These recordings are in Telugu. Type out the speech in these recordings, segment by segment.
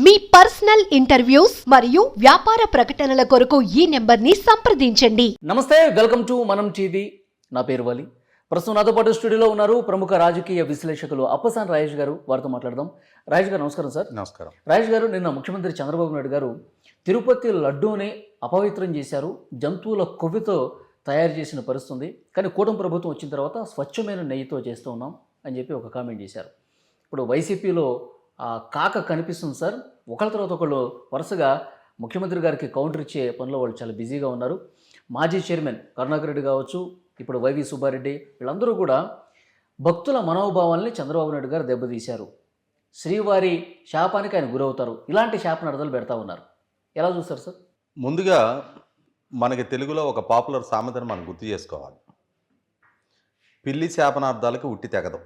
మీ పర్సనల్ ఇంటర్వ్యూస్ మరియు వ్యాపార ప్రకటనల కొరకు ఈ నెంబర్ని సంప్రదించండి. నమస్తే, వెల్కమ్ టు మనం టీవీ. నా పేరు వలి. ప్రస్తుతం నాతో పాటు స్టూడియోలో ఉన్నారు ప్రముఖ రాజకీయ విశ్లేషకులు అప్పసాని రాజేష్ గారు. వారితో మాట్లాడదాం. రాజేష్ గారు నమస్కారం సార్. నమస్కారం. రాజేష్ గారు, నిన్న ముఖ్యమంత్రి చంద్రబాబు నాయుడు గారు తిరుపతి లడ్డూని అపవిత్రం చేశారు, జంతువుల కొవ్వుతో తయారు చేసిన పరిస్థితుంది, కానీ కూటమి ప్రభుత్వం వచ్చిన తర్వాత స్వచ్ఛమైన నెయ్యితో చేస్తూ ఉన్నాం అని చెప్పి ఒక కామెంట్ చేశారు. ఇప్పుడు వైసీపీలో కాక కనిపిస్తుంది సార్. ఒకళ్ళ తర్వాత ఒకళ్ళు వరుసగా ముఖ్యమంత్రి గారికి కౌంటర్ ఇచ్చే పనిలో వాళ్ళు చాలా బిజీగా ఉన్నారు. మాజీ చైర్మన్ కరుణాకర్ రెడ్డి కావచ్చు, ఇప్పుడు వైవి సుబ్బారెడ్డి, వీళ్ళందరూ కూడా భక్తుల మనోభావాల్ని చంద్రబాబు నాయుడు గారు దెబ్బతీశారు, శ్రీవారి శాపానికి ఆయన గురవుతారు, ఇలాంటి శాపనార్థాలు పెడతా ఉన్నారు. ఎలా చూస్తారు సార్? ముందుగా మనకి తెలుగులో ఒక పాపులర్ సామెతను మనం గుర్తు చేసుకోవాలి. పిల్లి శాపనార్థాలకి ఉట్టి తెగదు.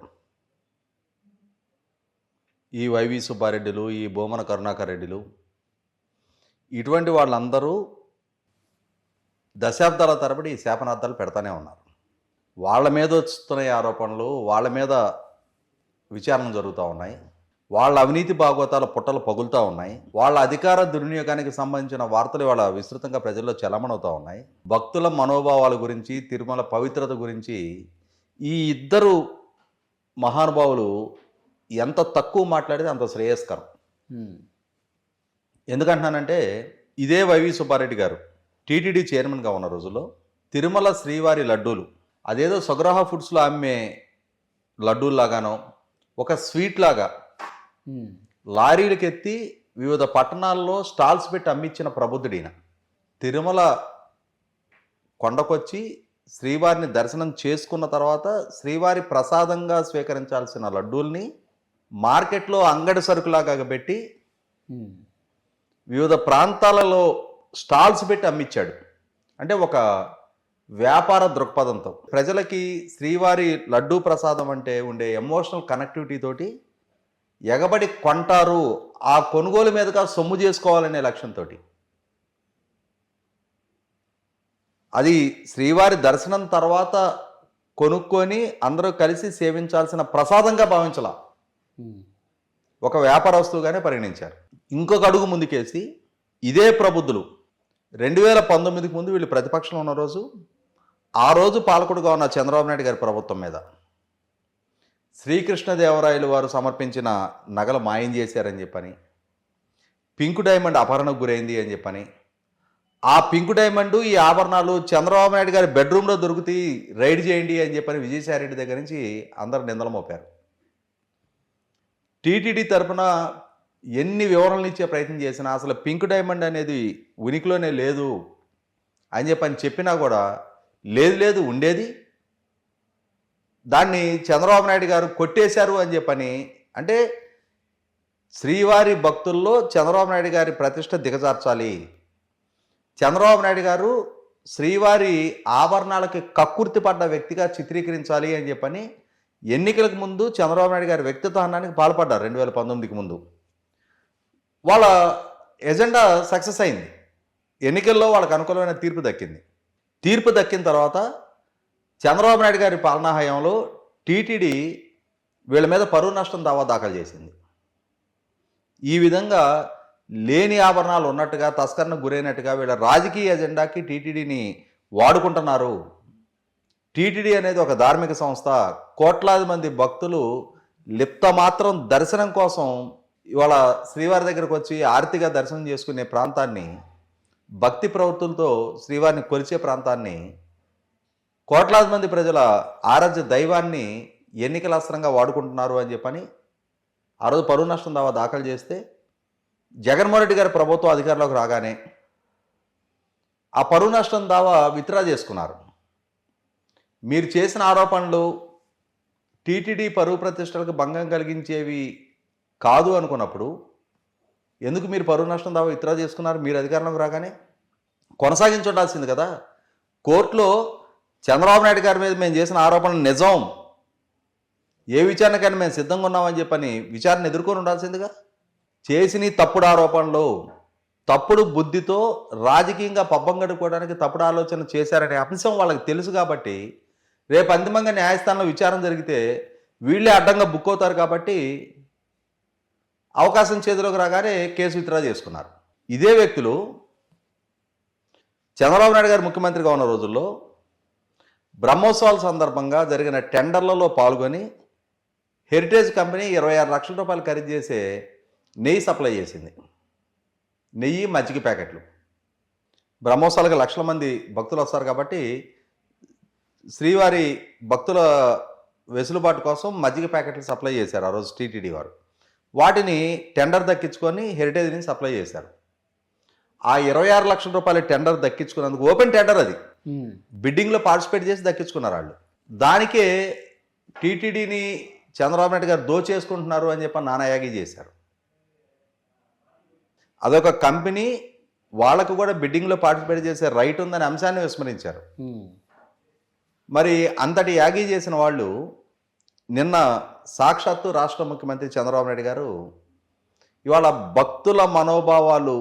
ఈ వైవి సుబ్బారెడ్డిలు, ఈ బోమన కరుణాకర్ రెడ్డిలు, ఇటువంటి వాళ్ళందరూ దశాబ్దాల తరబడి ఈ శాపనార్థాలు పెడతానే ఉన్నారు. వాళ్ళ మీద వస్తున్న ఆరోపణలు, వాళ్ళ మీద విచారణ జరుగుతూ ఉన్నాయి. వాళ్ళ అవినీతి భాగవతాల పుట్టలు పగులుతూ ఉన్నాయి. వాళ్ళ అధికార దుర్వినియోగానికి సంబంధించిన వార్తలు వాళ్ళ విస్తృతంగా ప్రజల్లో చలమణవుతూ ఉన్నాయి. భక్తుల మనోభావాల గురించి, తిరుమల పవిత్రత గురించి ఈ ఇద్దరు మహానుభావులు ఎంత తక్కువ మాట్లాడితే అంత శ్రేయస్కరం. ఎందుకంటున్నానంటే, ఇదే వైవి సుబ్బారెడ్డి గారు టీటీడీ చైర్మన్గా ఉన్న రోజుల్లో తిరుమల శ్రీవారి లడ్డూలు, అదేదో సొగ్రాహ ఫుడ్స్లో అమ్మే లడ్డూల్లాగానో ఒక స్వీట్ లాగా లారీలకెత్తి వివిధ పట్టణాల్లో స్టాల్స్ పెట్టి అమ్మించిన ప్రబుద్ధుడిన. తిరుమల కొండకొచ్చి శ్రీవారిని దర్శనం చేసుకున్న తర్వాత శ్రీవారి ప్రసాదంగా స్వీకరించాల్సిన లడ్డూల్ని మార్కెట్లో అంగడి సరుకులాగా పెట్టి వివిధ ప్రాంతాలలో స్టాల్స్ పెట్టి అమ్మించాడు. అంటే ఒక వ్యాపార దృక్పథంతో ప్రజలకి శ్రీవారి లడ్డూ ప్రసాదం అంటే ఉండే ఎమోషనల్ కనెక్టివిటీ తోటి ఎగబడి కొంటారు, ఆ కొనుగోలు మీదుగా సొమ్ము చేసుకోవాలనే లక్ష్యంతో. అది శ్రీవారి దర్శనం తర్వాత కొనుక్కొని అందరూ కలిసి సేవించాల్సిన ప్రసాదంగా భావించాల, ఒక వ్యాపార వస్తువుగానే పరిగణించారు. ఇంకొక అడుగు ముందుకేసి ఇదే ప్రబుద్ధులు 2019కి ముందు వీళ్ళు ప్రతిపక్షంలో ఉన్న రోజు, ఆ రోజు పాలకుడుగా ఉన్న చంద్రబాబు నాయుడు గారి ప్రభుత్వం మీద శ్రీకృష్ణదేవరాయలు వారు సమర్పించిన నగలు మాయం చేశారని చెప్పని, పింక్ డైమండ్ అపహరణకు గురైంది అని చెప్పని, ఆ పింక్ డైమండ్ ఈ ఆభరణాలు చంద్రబాబు నాయుడు గారి బెడ్రూమ్లో దొరుకుతాయి, రైడ్ చేయండి అని చెప్పని విజయసాయిరెడ్డి దగ్గర నుంచి అందరు నిందలు మోపారు. టీటీడీ తరఫున ఎన్ని వివరణలు ఇచ్చే ప్రయత్నం చేసినా అసలు పింక్ డైమండ్ అనేది ఉనికిలోనే లేదు అని చెప్పినా కూడా లేదు ఉండేది, దాన్ని చంద్రబాబు నాయుడు గారు కొట్టేశారు అని చెప్పని. అంటే శ్రీవారి భక్తుల్లో చంద్రబాబు నాయుడు గారి ప్రతిష్ట దిగజార్చాలి, చంద్రబాబు నాయుడు గారు శ్రీవారి ఆభరణాలకి కక్కుర్తి పడ్డ వ్యక్తిగా చిత్రీకరించాలి అని చెప్పని ఎన్నికలకు ముందు చంద్రబాబు నాయుడు గారి వ్యక్తిత్వానికి పాల్పడ్డారు. 2019కి ముందు వాళ్ళ ఎజెండా సక్సెస్ అయింది. ఎన్నికల్లో వాళ్ళకు అనుకూలమైన తీర్పు దక్కింది. తీర్పు దక్కిన తర్వాత చంద్రబాబు నాయుడు గారి పాలనా హయాంలో టీటీడీ వీళ్ళ మీద పరువు నష్టం దావా దాఖలు చేసింది. ఈ విధంగా లేని ఆభరణాలు ఉన్నట్టుగా, తస్కరణకు గురైనట్టుగా వీళ్ళ రాజకీయ ఎజెండాకి టీటీడీని వాడుకుంటున్నారు. టీటీడీ అనేది ఒక ధార్మిక సంస్థ. కోట్లాది మంది భక్తులు లిప్త మాత్రం దర్శనం కోసం ఇవాళ శ్రీవారి దగ్గరకు వచ్చి ఆర్తిగా దర్శనం చేసుకునే ప్రాంతాన్ని, భక్తి ప్రవృత్తులతో శ్రీవారిని కొలిచే ప్రాంతాన్ని, కోట్లాది మంది ప్రజల ఆరాధ్య దైవాన్ని ఎన్నికల అస్త్రంగా వాడుకుంటున్నారు అని చెప్పని ఆ రోజు పరువు నష్టం దావా దాఖలు చేస్తే జగన్మోహన్ రెడ్డి గారి ప్రభుత్వం అధికారంలోకి రాగానే ఆ పరువు నష్టం దావా విత్డ్రా చేసుకున్నారు. మీరు చేసిన ఆరోపణలు టీటీడీ పరువు ప్రతిష్టలకు భంగం కలిగించేవి కాదు అనుకున్నప్పుడు ఎందుకు మీరు పరువు నష్టం దావా విత్డ్రా చేసుకున్నారు? మీరు అధికారంలోకి రాగానే కొనసాగించుండాల్సింది కదా. కోర్టులో చంద్రబాబు నాయుడు గారి మీద మేము చేసిన ఆరోపణలు నిజం, ఏ విచారణకైనా మేము సిద్ధంగా ఉన్నామని చెప్పని విచారణ ఎదుర్కొని ఉండాల్సిందిగా. చేసిన తప్పుడు ఆరోపణలు, తప్పుడు బుద్ధితో రాజకీయంగా పబ్బం గడుపుకోవడానికి తప్పుడు ఆలోచన చేశారనే అంశం వాళ్ళకి తెలుసు కాబట్టి రేపు అంతిమంగా న్యాయస్థానంలో విచారణ జరిగితే వీళ్ళే అడ్డంగా బుక్ అవుతారు. కాబట్టి అవకాశం చేతిలోకి రాగానే కేసు విత్డ్రా చేసుకున్నారు. ఇదే వ్యక్తులు చంద్రబాబు నాయుడు గారు ముఖ్యమంత్రిగా ఉన్న రోజుల్లో బ్రహ్మోత్సవాల సందర్భంగా జరిగిన టెండర్లలో పాల్గొని హెరిటేజ్ కంపెనీ 26 లక్షల రూపాయలు ఖరీదు చేసే నెయ్యి సప్లై చేసింది. నెయ్యి, మజ్జిగ ప్యాకెట్లు. బ్రహ్మోత్సవాలకు లక్షల మంది భక్తులు వస్తారు కాబట్టి శ్రీవారి భక్తుల వెసులుబాటు కోసం మజ్జిగ ప్యాకెట్లు సప్లై చేశారు ఆ రోజు టీటీడీ వారు. వాటిని టెండర్ దక్కించుకొని హెరిటేజ్ని సప్లై చేశారు. ఆ 26 లక్షల రూపాయల టెండర్ దక్కించుకున్నందుకు, ఓపెన్ టెండర్ అది, బిడ్డింగ్లో పార్టిసిపేట్ చేసి దక్కించుకున్నారు వాళ్ళు. దానికే టీటీడీని చంద్రబాబు నాయుడు గారు దోచేసుకుంటున్నారు అని చెప్పి నానాయాగి చేశారు. అదొక కంపెనీ, వాళ్ళకు కూడా బిడ్డింగ్లో పార్టిసిపేట్ చేసే రైట్ ఉందనే అంశాన్ని విస్మరించారు. మరి అంతటి యాగి చేసిన వాళ్ళు నిన్న సాక్షాత్తు రాష్ట్ర ముఖ్యమంత్రి చంద్రబాబు నాయుడు గారు ఇవాళ భక్తుల మనోభావాలు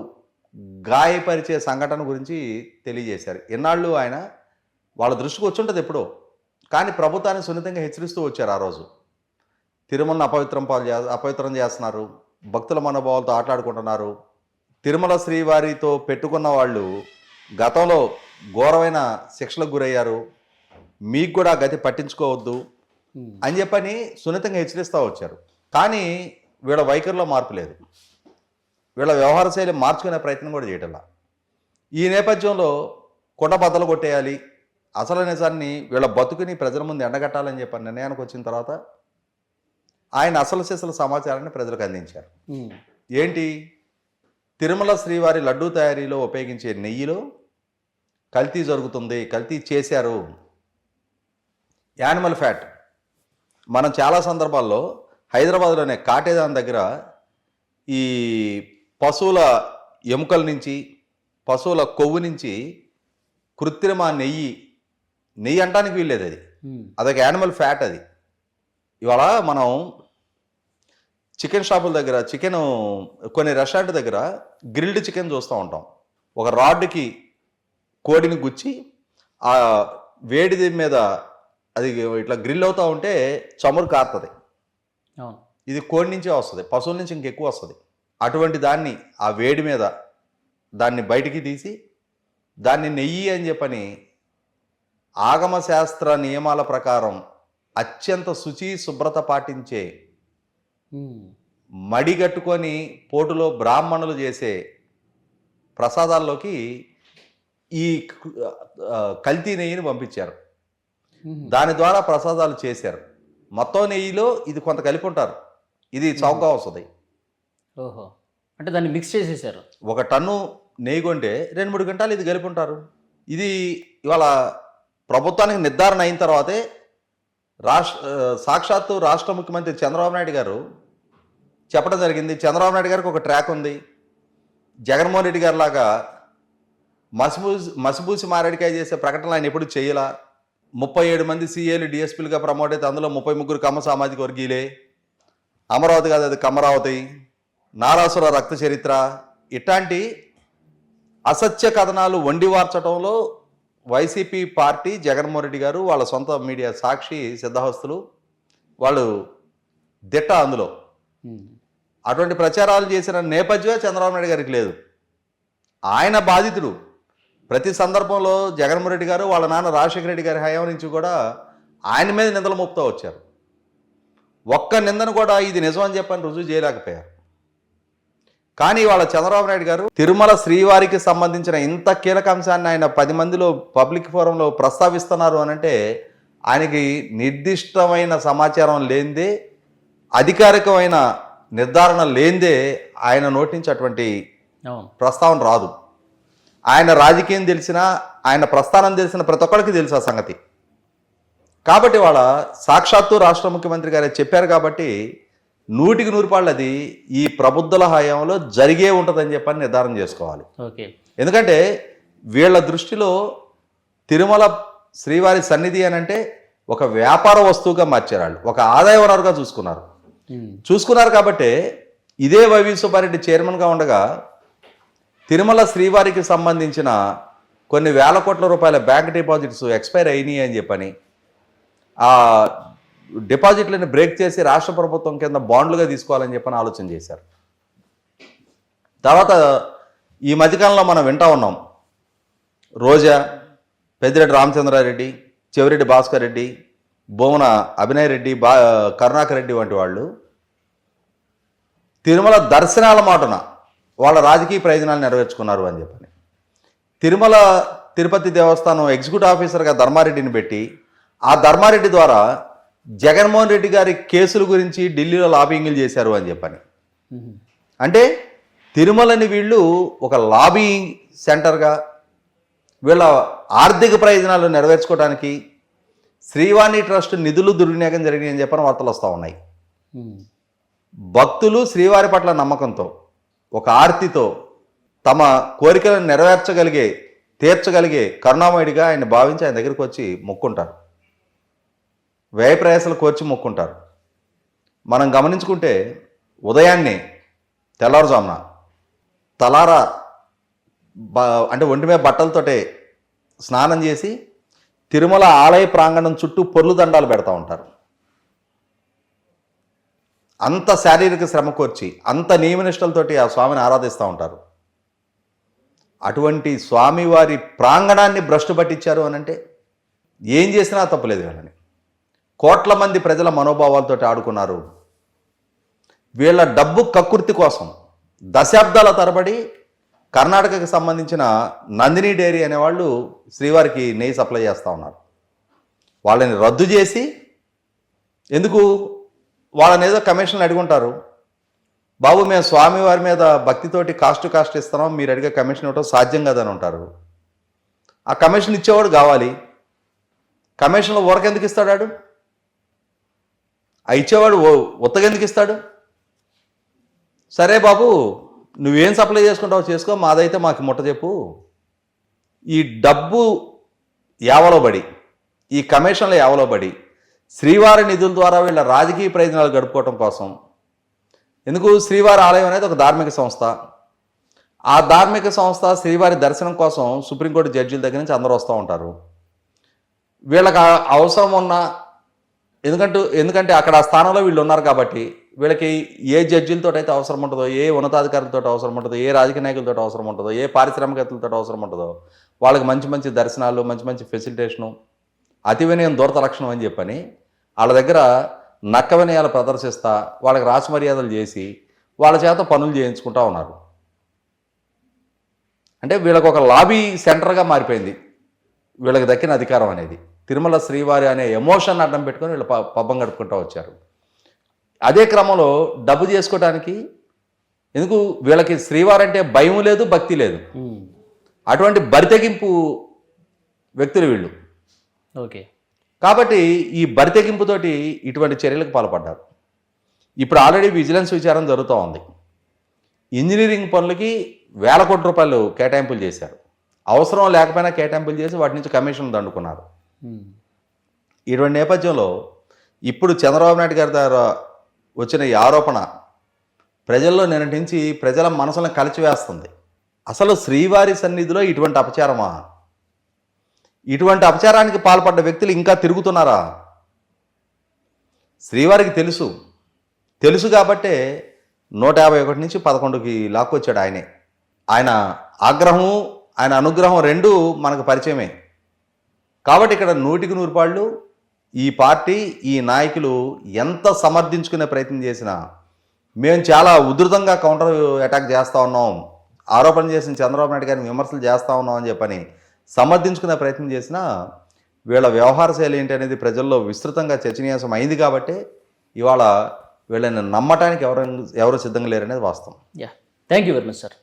గాయపరిచే సంఘటన గురించి తెలియజేశారు. ఎన్నాళ్ళు ఆయన వాళ్ళ దృష్టికి వచ్చి ఉంటుంది ఎప్పుడో, కానీ ప్రభుత్వాన్ని సున్నితంగా హెచ్చరిస్తూ వచ్చారు. ఆ రోజు తిరుమలను అపవిత్రం చేస్తున్నారు, భక్తుల మనోభావాలతో ఆటలాడుకుంటున్నారు, తిరుమల శ్రీవారితో పెట్టుకున్న వాళ్ళు గతంలో ఘోరమైన శిక్షలకు గురయ్యారు, మీకు కూడా గతి పట్టించుకోవద్దు అని చెప్పని సున్నితంగా హెచ్చరిస్తూ వచ్చారు. కానీ వీళ్ళ వైఖరిలో మార్పు లేదు, వీళ్ళ వ్యవహార శైలి మార్చుకునే ప్రయత్నం కూడా చేయటంలా. ఈ నేపథ్యంలో కొండ బద్దలు కొట్టేయాలి, అసలు నిజాన్ని వీళ్ళ బతుకుని ప్రజల ముందు ఎండగట్టాలని చెప్పని నిర్ణయానికి వచ్చిన తర్వాత ఆయన అసలు సిసలు సమాచారాన్ని ప్రజలకు అందించారు. ఏంటి? తిరుమల శ్రీవారి లడ్డూ తయారీలో ఉపయోగించే నెయ్యిలో కల్తీ జరుగుతుంది, కల్తీ చేశారు. Animal fat. మనం చాలా సందర్భాల్లో హైదరాబాద్లోనే కాటేదాన్ దగ్గర ఈ పశువుల ఎముకల నుంచి, పశువుల కొవ్వు నుంచి కృత్రిమ నెయ్యి అంటానికి వీల్లేదు, అదొక యానిమల్ ఫ్యాట్. అది ఇవాళ మనం చికెన్ షాపుల దగ్గర, కొన్ని రెస్టారెంట్ దగ్గర గ్రిల్డ్ చికెన్ చూస్తూ ఉంటాం. ఒక రాడ్కి కోడిని గుచ్చి ఆ వేడి మీద అది ఇట్లా గ్రిల్ అవుతూ ఉంటే చమురు కారుతుంది. ఇది కోడి నుంచే వస్తుంది, పశువుల నుంచి ఇంకెక్కువ వస్తుంది. అటువంటి దాన్ని ఆ వేడి మీద దాన్ని బయటికి తీసి దాన్ని నెయ్యి అని చెప్పని ఆగమ శాస్త్ర నియమాల ప్రకారం అత్యంత శుచి శుభ్రత పాటించే, మడిగట్టుకొని పోటులో బ్రాహ్మణులు చేసే ప్రసాదాల్లోకి ఈ కల్తీ నెయ్యిని పంపించారు. దాని ద్వారా ప్రసాదాలు చేశారు. మొత్తం నెయ్యిలో ఇది కొంత కలిపి ఉంటారు, ఇది చౌకగా వస్తుంది. ఓహో, అంటే దాన్ని మిక్స్ చేసేసారు. 1 టన్ను నెయ్యి కొంటే 2-3 గంటలు ఇది కలిపి ఉంటారు. ఇది ఇవాళ ప్రభుత్వానికి నిర్ధారణ అయిన తర్వాతే సాక్షాత్తు రాష్ట్ర ముఖ్యమంత్రి చంద్రబాబు నాయుడు గారు చెప్పడం జరిగింది. చంద్రబాబు నాయుడు గారికి ఒక ట్రాక్ ఉంది, జగన్మోహన్ రెడ్డి గారి లాగా మసిబూసి మారేడికాయ చేసే ప్రకటనలు ఆయన ఎప్పుడు చేయలా. 37 మంది సీఏలు డిఎస్పీలుగా ప్రమోట్ అయితే అందులో 33 కమ్మ సామాజిక వర్గీయులే. అమరావతి కాదు, అది కమరావతి. నారాసుర రక్త చరిత్ర, ఇట్లాంటి అసత్య కథనాలు వండివార్చడంలో వైసీపీ పార్టీ, జగన్మోహన్ రెడ్డి గారు, వాళ్ళ సొంత మీడియా సాక్షి, సిద్ధహస్తులు, వాళ్ళు దిట్ట అందులో. అటువంటి ప్రచారాలు చేసిన నేపథ్యమే చంద్రబాబు నాయుడు గారికి లేదు. ఆయన బాధితుడు. ప్రతి సందర్భంలో జగన్మోహన్ రెడ్డి గారు, వాళ్ళ నాన్న రాజశేఖర రెడ్డి గారి హయాం నుంచి కూడా ఆయన మీద నిందలు మోపుతూ వచ్చారు. ఒక్క నిందను కూడా ఇది నిజం అని చెప్పని రుజువు చేయలేకపోయారు. కానీ వాళ్ళ చంద్రబాబు నాయుడు గారు తిరుమల శ్రీవారికి సంబంధించిన ఇంత కీలక అంశాన్ని ఆయన 10 మందిలో పబ్లిక్ ఫోరంలో ప్రస్తావిస్తున్నారు అనంటే ఆయనకి నిర్దిష్టమైన సమాచారం లేనిదే, అధికారికమైన నిర్ధారణ లేనిదే ఆయన నోటి నుంచి అటువంటి ప్రస్తావన రాదు. ఆయన రాజకీయం తెలిసినా, ఆయన ప్రస్థానం తెలిసిన ప్రతి ఒక్కరికి తెలుసు ఆ సంగతి. కాబట్టి వాళ్ళ సాక్షాత్తు రాష్ట్ర ముఖ్యమంత్రి గారే చెప్పారు కాబట్టి 100కి 100 పాళ్ళు అది ఈ ప్రబుద్ధుల హయాంలో జరిగే ఉంటుందని చెప్పని నిర్ధారణ చేసుకోవాలి. ఓకే, ఎందుకంటే వీళ్ళ దృష్టిలో తిరుమల శ్రీవారి సన్నిధి అని అంటే ఒక వ్యాపార వస్తువుగా మార్చారు. వాళ్ళు ఒక ఆదాయ వనరుగా చూసుకున్నారు కాబట్టి ఇదే వైవి సుబ్బారెడ్డి చైర్మన్గా ఉండగా తిరుమల శ్రీవారికి సంబంధించిన కొన్ని వేల కోట్ల రూపాయల బ్యాంక్ డిపాజిట్స్ ఎక్స్పైర్ అయినాయి అని చెప్పని ఆ డిపాజిట్లను బ్రేక్ చేసి రాష్ట్ర ప్రభుత్వం కింద బాండ్లుగా తీసుకోవాలని చెప్పని ఆలోచన చేశారు. తర్వాత ఈ మధ్యకాలంలో మనం వింటా ఉన్నాం, రోజా, పెద్దిరెడ్డి రామచంద్రారెడ్డి, చెవిరెడ్డి భాస్కర్ రెడ్డి, బొమ్మన అభినయ్ రెడ్డి, కరుణాకర్ రెడ్డి వంటి వాళ్ళు తిరుమల దర్శనాల మాటున వాళ్ళ రాజకీయ ప్రయోజనాలు నెరవేర్చుకున్నారు అని చెప్పని తిరుమల తిరుపతి దేవస్థానం ఎగ్జిక్యూటివ్ ఆఫీసర్గా ధర్మారెడ్డిని పెట్టి ఆ ధర్మారెడ్డి ద్వారా జగన్మోహన్ రెడ్డి గారి కేసుల గురించి ఢిల్లీలో లాబింగ్లు చేశారు అని చెప్పని. అంటే తిరుమలని వీళ్ళు ఒక లాబింగ్ సెంటర్గా వీళ్ళ ఆర్థిక ప్రయోజనాలు నెరవేర్చుకోవడానికి శ్రీవాణి ట్రస్ట్ నిధులు దుర్వినియోగం జరిగినాయి అని చెప్పని వార్తలు వస్తూ ఉన్నాయి. భక్తులు శ్రీవారి పట్ల నమ్మకంతో ఒక ఆర్తితో తమ కోరికలను తీర్చగలిగే కరుణామయుడిగా ఆయన భావించి ఆయన దగ్గరికి వచ్చి మొక్కుంటారు, వ్యయ ప్రయాసాలు కోర్చి మొక్కుంటారు. మనం గమనించుకుంటే ఉదయాన్నే తెల్లవారుజామున తలారా అంటే ఒంటి మీద బట్టలతోటే స్నానం చేసి తిరుమల ఆలయ ప్రాంగణం చుట్టూ పొర్లు దండాలు పెడతా ఉంటారు. అంత శారీరక శ్రమ కోర్చి అంత నియమనిష్టలతోటి ఆ స్వామిని ఆరాధిస్తూ ఉంటారు. అటువంటి స్వామివారి ప్రాంగణాన్ని భ్రష్టు పట్టించారు అని అంటే ఏం చేసినా తప్పులేదు వీళ్ళని. కోట్ల మంది ప్రజల మనోభావాలతో ఆడుకున్నారు. వీళ్ళ డబ్బు కక్కుర్తి కోసం దశాబ్దాల తరబడి కర్ణాటకకు సంబంధించిన నందిని డైరీ అనేవాళ్ళు శ్రీవారికి నెయ్యి సప్లై చేస్తూ ఉన్నారు. వాళ్ళని రద్దు చేసి, ఎందుకు వాళ్ళని ఏదో కమిషన్లు అడుగుంటారు, బాబు మేము స్వామివారి మీద భక్తితోటి కాస్ట్ ఇస్తున్నాం, మీరు అడిగే కమిషన్ ఇవ్వటం సాధ్యం కదని ఉంటారు. ఆ కమిషన్ ఇచ్చేవాడు కావాలి. కమిషన్లో ఊరకెందుకు ఇస్తాడు? ఆ ఇచ్చేవాడు ఉత్తగెందుకు ఇస్తాడు? సరే బాబు నువ్వేం సప్లై చేసుకుంటావో చేసుకో, మాదైతే మాకు ముట్ట చెప్పు. ఈ డబ్బు యావలోబడి, ఈ కమిషన్ల యావలోబడి శ్రీవారి నిధుల ద్వారా వీళ్ళ రాజకీయ ప్రయోజనాలు గడుపుకోవటం కోసం, ఎందుకు శ్రీవారి ఆలయం అనేది ఒక ధార్మిక సంస్థ, ఆ ధార్మిక సంస్థ శ్రీవారి దర్శనం కోసం సుప్రీంకోర్టు జడ్జీల దగ్గర నుంచి అందరూ వస్తూ ఉంటారు. వీళ్ళకి అవసరం ఉన్న ఎందుకంటే అక్కడ ఆ స్థానంలో వీళ్ళు ఉన్నారు కాబట్టి వీళ్ళకి ఏ జడ్జీలతో అయితే అవసరం ఉంటుందో, ఏ ఉన్నతాధికారులతో అవసరం ఉంటుందో, ఏ రాజకీయ నాయకులతో అవసరం ఉంటుందో, ఏ పారిశ్రామికవేత్తలతో అవసరం ఉంటుందో వాళ్ళకి మంచి మంచి దర్శనాలు, మంచి మంచి ఫెసిలిటేషను, అతి వినయం దూరత లక్షణం అని చెప్పని వాళ్ళ దగ్గర నక్క వినయాలు ప్రదర్శిస్తా వాళ్ళకి రాసి మర్యాదలు చేసి వాళ్ళ చేత పనులు చేయించుకుంటూ ఉన్నారు. అంటే వీళ్ళకి ఒక లాబీ సెంటర్గా మారిపోయింది వీళ్ళకి దక్కిన అధికారం అనేది. తిరుమల శ్రీవారి అనే ఎమోషన్ అడ్డం పెట్టుకొని వీళ్ళు పబ్బం గడుపుకుంటూ వచ్చారు. అదే క్రమంలో డబ్బు చేసుకోవడానికి, ఎందుకు వీళ్ళకి శ్రీవారి అంటే భయం లేదు, భక్తి లేదు, అటువంటి బరితెగింపు వ్యక్తులు వీళ్ళు. ఓకే, కాబట్టి ఈ బరితెగింపుతోటి ఇటువంటి చర్యలకు పాల్పడ్డారు. ఇప్పుడు ఆల్రెడీ విజిలెన్స్ విచారణ జరుగుతూ ఉంది. ఇంజనీరింగ్ పనులకి వేల కోట్ల రూపాయలు కేటాయింపులు చేశారు. అవసరం లేకపోయినా కేటాయింపులు చేసి వాటి నుంచి కమిషన్లు దండుకున్నారు. ఇటువంటి నేపథ్యంలో ఇప్పుడు చంద్రబాబు నాయుడు గారి ద్వారా వచ్చిన ఈ ఆరోపణ ప్రజల్లో నిన్నటి నుంచి ప్రజల మనసులను కలిచివేస్తుంది. అసలు శ్రీవారి సన్నిధిలో ఇటువంటి అపచారమా? ఇటువంటి అపచారానికి పాల్పడ్డ వ్యక్తులు ఇంకా తిరుగుతున్నారా? శ్రీవారికి తెలుసు కాబట్టే 151 నుంచి 11కి లాక్కొచ్చాడు ఆయనే. ఆయన ఆగ్రహము, ఆయన అనుగ్రహం రెండూ మనకు పరిచయమే. కాబట్టి ఇక్కడ 100కి 100 పాళ్ళు ఈ పార్టీ, ఈ నాయకులు ఎంత సమర్థించుకునే ప్రయత్నం చేసినా, మేము చాలా ఉధృతంగా కౌంటర్ అటాక్ చేస్తూ ఉన్నాం, ఆరోపణ చేసిన చంద్రబాబు నాయుడు గారిని విమర్శలు చేస్తూ ఉన్నాం అని చెప్పని సమర్థించుకునే ప్రయత్నం చేసినా వీళ్ళ వ్యవహార శైలి ఏంటి అనేది ప్రజల్లో విస్తృతంగా చర్చనీయాంశం అయింది. కాబట్టి ఇవాళ వీళ్ళని నమ్మటానికి ఎవరు సిద్ధంగా లేరనేది వాస్తవం. Thank you very much sir.